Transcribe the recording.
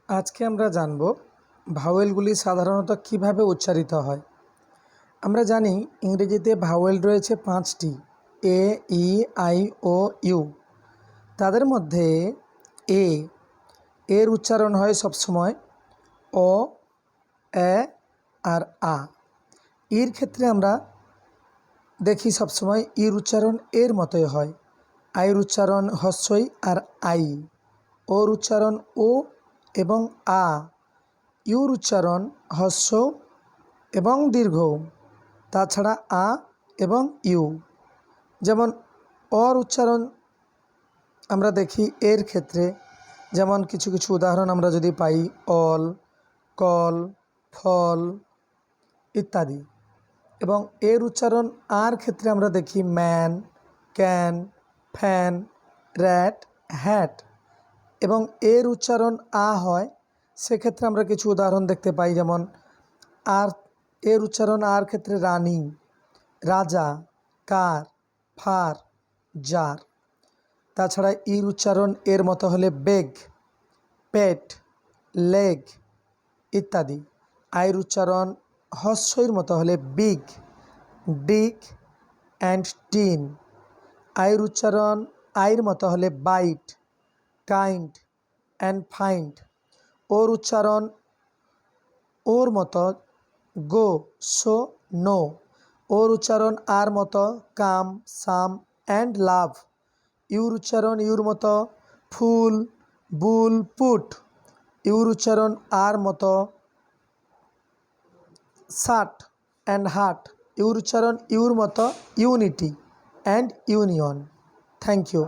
আজকে আমরা জানব ভাওয়েলগুলি সাধারণত কিভাবে উচ্চারিত হয়। আমরা জানি ইংরেজিতে ভাওয়েল রয়েছে 5টি, এ, ই, আই, ও, ইউ। তাদের মধ্যে এর উচ্চারণ হয় সবসময় অ, এ আর আ। ইর ক্ষেত্রে আমরা দেখি সবসময় ইর উচ্চারণ এর মতোই হয়। আইর উচ্চারণ হস্যই আর আই। ওর উচ্চারণ ও এবং আ। ইউর উচ্চারণ হস্য এবং দীর্ঘ। তাছাড়া আ এবং ইউ। যেমন অর উচ্চারণ আমরা দেখি এর ক্ষেত্রে, যেমন কিছু কিছু উদাহরণ আমরা যদি পাই, অল, কল, ফল ইত্যাদি। এবং এর উচ্চারণ আর ক্ষেত্রে আমরা দেখি man, can, fan, rat, hat. এবং এর উচ্চারণ আ হয়, সেক্ষেত্রে আমরা কিছু উদাহরণ দেখতে পাই, যেমন আর এর উচ্চারণ আর ক্ষেত্রে রানী, রাজা, কার, ফার, জার। তাছাড়া ইর উচ্চারণ এর মতো হলে বেগ, পেট, লেগ ইত্যাদি। আইর উচ্চারণ হস্যইর মতো হলে বিগ, ডিক অ্যান্ড টিন। আইর উচ্চারণ আইর মতো হলে বাইট, কাইন্ড অ্যান্ড ফাইন্ড। ওর উচ্চারণ ওর মতো গো, সো, নো। ওর উচ্চারণ আর মতো কাম, সাম অ্যান্ড লাভ। ইউর উচ্চারণ ইউর মতো ফুল, বুল, পুট। ইউর উচ্চারণ আর মতো শার্ট অ্যান্ড হার্ট। ইউর উচ্চারণ ইউর মতো unity and union. Thank you.